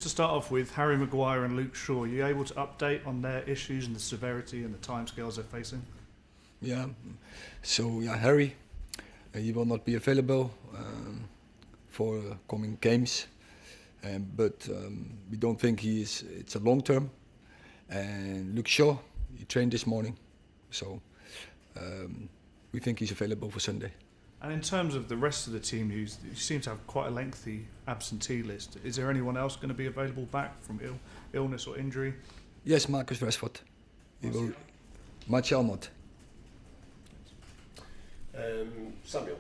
To start off with, Harry Maguire and Luke Shaw, are you able to update on their issues and the severity and the timescales they're facing? Yeah, so Harry, he will not be available for coming games, but we don't think it's a long term. And Luke Shaw, he trained this morning, so we think he's available for Sunday. And in terms of the rest of the team, you seem to have quite a lengthy absentee list. Is there anyone else going to be available back from illness or injury? Yes, Marcus Rashford. Martial not. Samuel.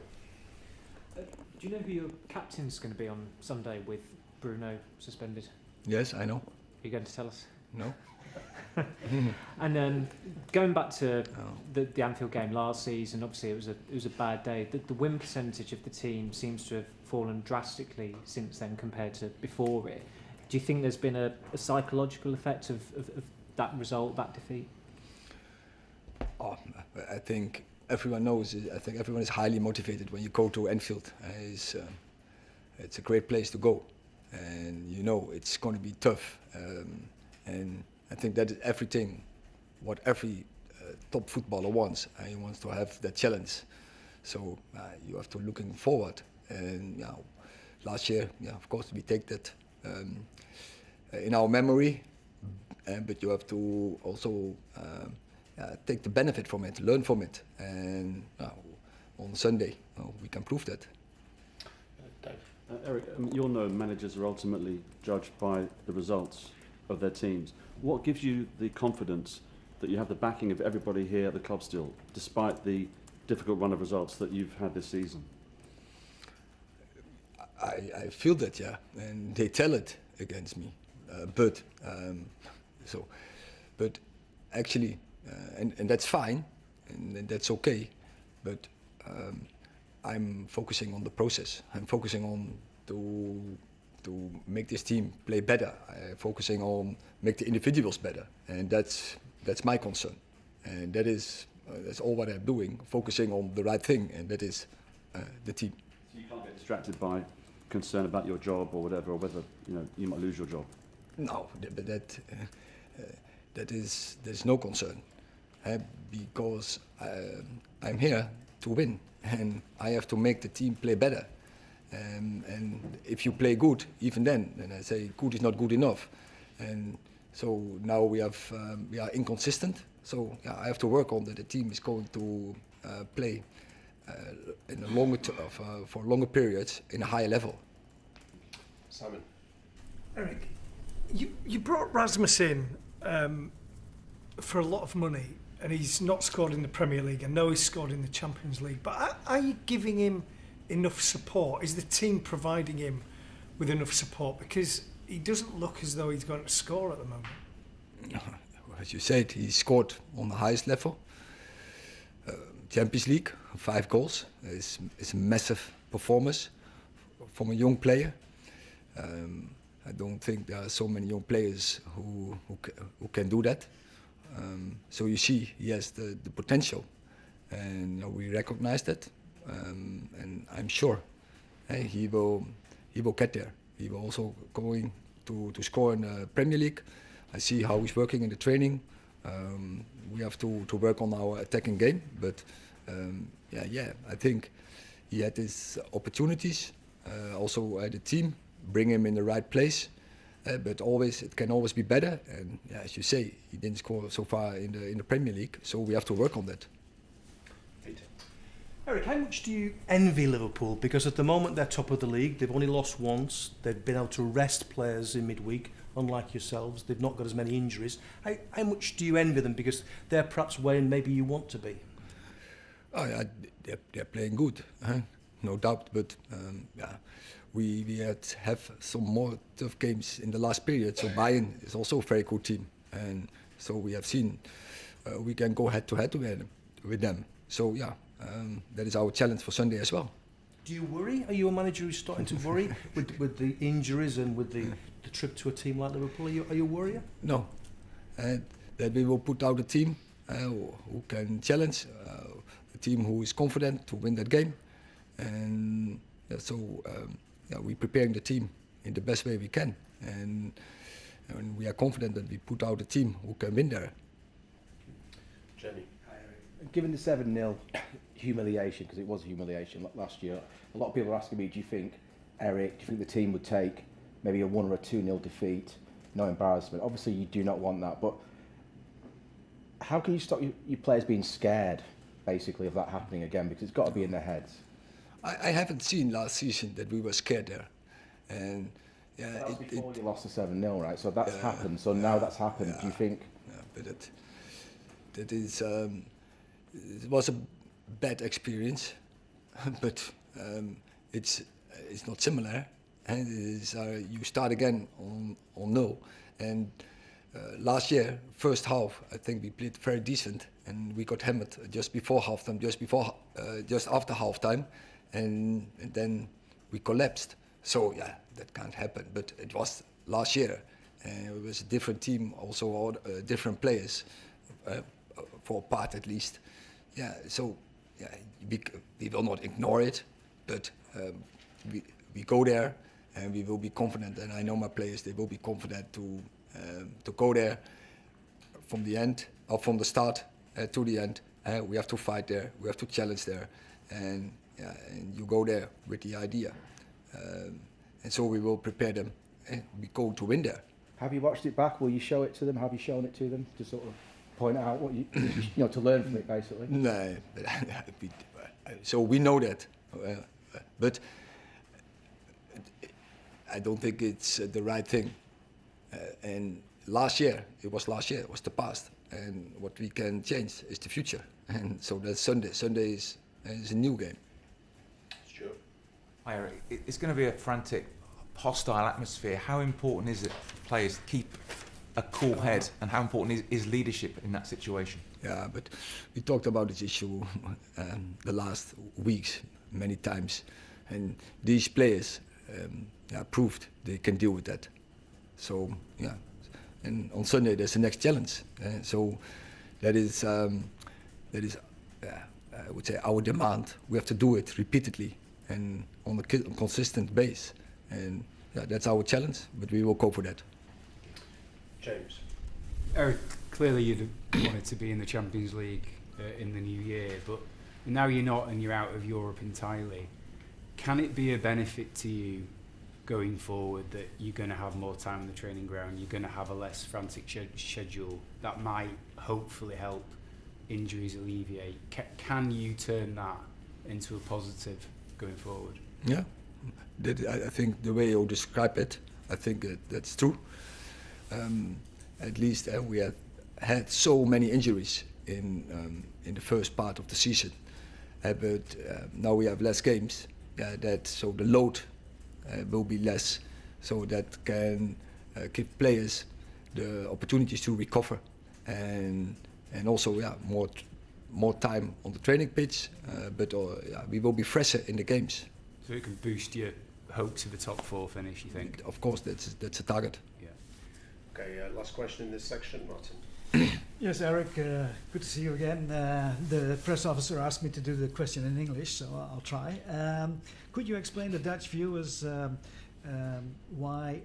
Do you know who your captain's going to be on Sunday with Bruno suspended? Yes, I know. Are you going to tell us? No. And then going back to the Anfield game last season, obviously it was a bad day. The win percentage of the team seems to have fallen drastically since then compared to before it. Do you think there's been a psychological effect of that result, that defeat? Oh, I think everyone knows. I think everyone is highly motivated when you go to Anfield. It's a great place to go, and you know it's going to be tough. And I think that is everything what every top footballer wants. He wants to have that challenge. So you have to looking forward. And last year, of course, we take that in our memory. But you have to also take the benefit from it, learn from it. And on Sunday, we can prove that. Erik, you'll know managers are ultimately judged by the results of their teams. What gives you the confidence that you have the backing of everybody here at the club still, despite the difficult run of results that you've had this season? I feel that, and they tell it against me. But actually, and that's fine, and that's okay. But I'm focusing on the process. I'm focusing on to make this team play better. Focusing on make the individuals better, and that's my concern. And that's all what I'm doing, focusing on the right thing, and that is the team. So you can't get distracted by concern about your job or whatever, or whether you might lose your job. No, but there's no concern, because I'm here to win, and I have to make the team play better. And if you play good, even then I say good is not good enough. And so now we are inconsistent. So I have to work on that. The team is going to play in a for longer periods in a higher level. Simon. Erik, you brought Rasmus in for a lot of money, and he's not scored in the Premier League. I know he's scored in the Champions League, but are you giving him enough support? Is the team providing him with enough support? Because he doesn't look as though he's going to score at the moment. As you said, he scored on the highest level. Champions League, 5 goals. It's a massive performance from a young player. I don't think there are so many young players who can do that. So you see, he has the potential, and we recognize that. And I'm sure he will get there. He will also going to score in the Premier League. I see how he's working in the training. We have to work on our attacking game, but I think he had his opportunities. Also the team bring him in the right place, but it can always be better. And as you say, he didn't score so far in the Premier League, so we have to work on that. Erik, how much do you envy Liverpool? Because at the moment they're top of the league. They've only lost once. They've been able to rest players in midweek, unlike yourselves. They've not got as many injuries. How much do you envy them? Because they're perhaps where maybe you want to be. Oh yeah, they're playing good, no doubt. But we have some more tough games in the last period. So Bayern is also a very good team, and so we have seen we can go head to head with them. So that is our challenge for Sunday as well. Do you worry? Are you a manager who's starting to worry with the injuries and with the trip to a team like Liverpool? Are you a worrier? No, that we will put out a team who can challenge, a team who is confident to win that game, and we're preparing the team in the best way we can. and we are confident that we put out a team who can win there. Jenny. Given the 7-0 humiliation, because it was humiliation last year, a lot of people are asking me, do you think, Erik, do you think the team would take maybe a 1 or a 2-0 defeat, no embarrassment? Obviously you do not want that, but how can you stop your players being scared, basically, of that happening again? Because it's got to be in their heads. I haven't seen last season that we were scared there, and yeah, that was before you lost the 7-0, right? So that's happened. So now that's happened. Do you think? Yeah, but that is it was a bad experience, but it's not similar, and it is you start again on 0, and last year first half I think we played very decent, and we got hammered just before halftime, just after halftime, and then we collapsed. So yeah, that can't happen. But it was last year, and it was a different team, also all different players, for a part at least. Yeah, so yeah, we will not ignore it, but we go there and we will be confident. And I know my players; they will be confident to go there from the end or from the start to the end. We have to fight there. We have to challenge there, and yeah, and you go there with the idea. And so we will prepare them. We go to win there. Have you watched it back? Will you show it to them? Have you shown it to them to sort of point out what you to learn from it, basically? No, so we know that, but I don't think it's the right thing. And last year, it was the past, and what we can change is the future. And so that's Sunday. Sunday is a new game. Hi Erik, it's going to be a frantic, hostile atmosphere. How important is it for players to keep a cool head, and how important is leadership in that situation? Yeah, but we talked about this issue the last weeks many times, and these players proved they can deal with that. So yeah, and on Sunday there's the next challenge. So that is I would say our demand. We have to do it repeatedly and on a consistent base, and yeah, that's our challenge. But we will go for that. James. Erik, clearly you'd wanted to be in the Champions League in the new year, but now you're not and you're out of Europe entirely. Can it be a benefit to you going forward that you're going to have more time on the training ground, you're going to have a less frantic schedule that might hopefully help injuries alleviate? Can you turn that into a positive going forward? Yeah, I think the way you describe it, I think that's true. At least we have had so many injuries in the first part of the season, but now we have less games. So the load will be less, so that can give players the opportunities to recover, and also more time on the training pitch, but we will be fresher in the games. So it can boost your hopes of a top 4 finish, you think? Of course, that's a target. Yeah. Okay, last question in this section, Martin. Yes, Erik, good to see you again. The press officer asked me to do the question in English, so I'll try. Could you explain to Dutch viewers why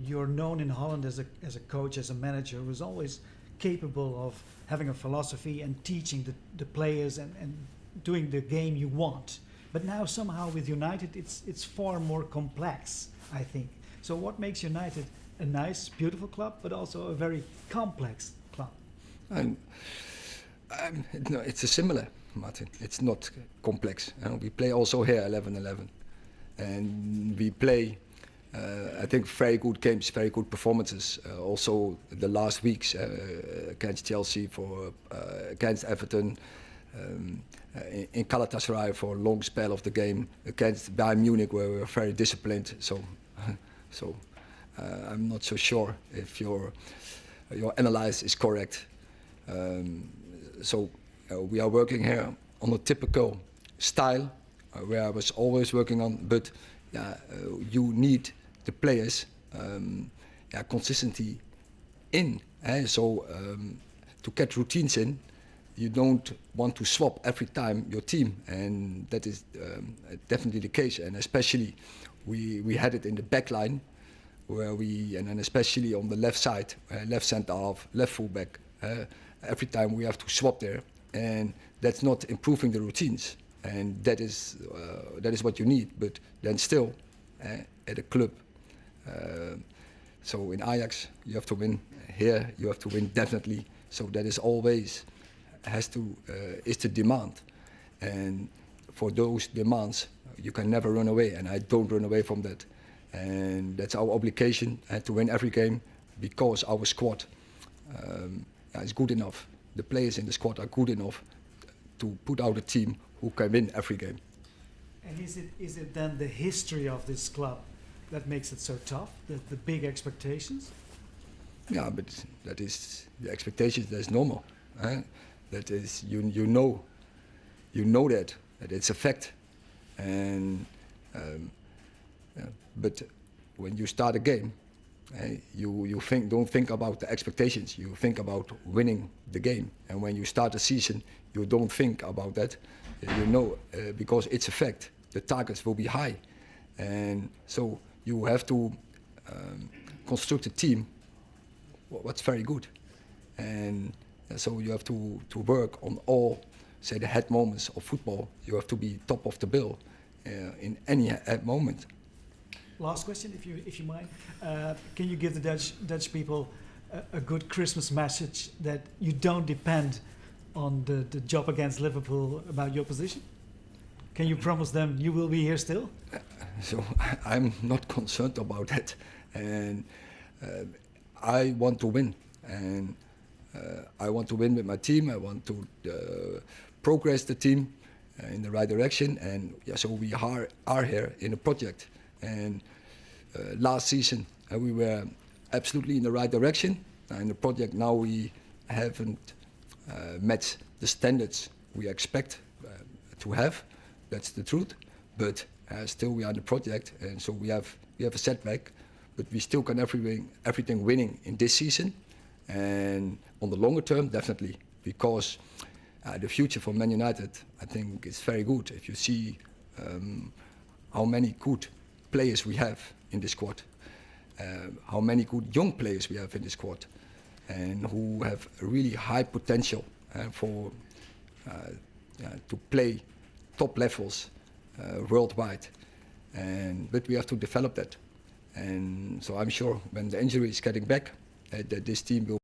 you're known in Holland as a coach, as a manager who's always capable of having a philosophy and teaching the players and doing the game you want? But now somehow with United it's far more complex, I think. So what makes United a nice, beautiful club, but also a very complex club? No, it's a similar, Martin. It's not complex. We play also here 11-11, and we play, I think, very good games, very good performances. Also, the last weeks against Chelsea, against Everton, in Galatasaray for a long spell of the game, against Bayern Munich, where we were very disciplined. So I'm not so sure if your analysis is correct. We are working here on a typical style where I was always working on, but you need the players consistency in. To get routines in, you don't want to swap every time your team, and that is definitely the case. And especially we had it in the back line where we, and then especially on the left side, left centre half, left fullback, every time we have to swap there, and that's not improving the routines, and that is what you need. But then still, at a club, so in Ajax you have to win. Here you have to win definitely. So that is always is the demand, and for those demands you can never run away, and I don't run away from that. And that's our obligation, to win every game, because our squad is good enough. The players in the squad are good enough to put out a team who can win every game. And is it then the history of this club that makes it so tough, the big expectations? Yeah, but that is the expectations. That's normal. That is you know that it's a fact, and but when you start a game, you don't think about the expectations. You think about winning the game, and when you start a season, you don't think about that. You know, because it's a fact. The targets will be high, and so you have to construct a team what's very good, and so you have to work on all, say, the head moments of football. You have to be top of the bill in any head moment. Last question, if you mind. Can you give the Dutch people a good Christmas message that you don't depend on the job against Liverpool about your position? Can you promise them you will be here still? So I'm not concerned about that, and I want to win, and I want to win with my team. I want to progress the team in the right direction, and yeah, so we are here in a project. And last season we were absolutely in the right direction. In the project now we haven't met the standards we expect to have. That's the truth. But still we are in the project, and so we have a setback. But we still can everything winning in this season, and on the longer term definitely, because the future for Man United, I think, is very good. If you see how many good players we have in the squad, how many good young players we have in the squad, and who have a really high potential for to play top levels worldwide, but we have to develop that. And so I'm sure when the injury is getting back, that this team will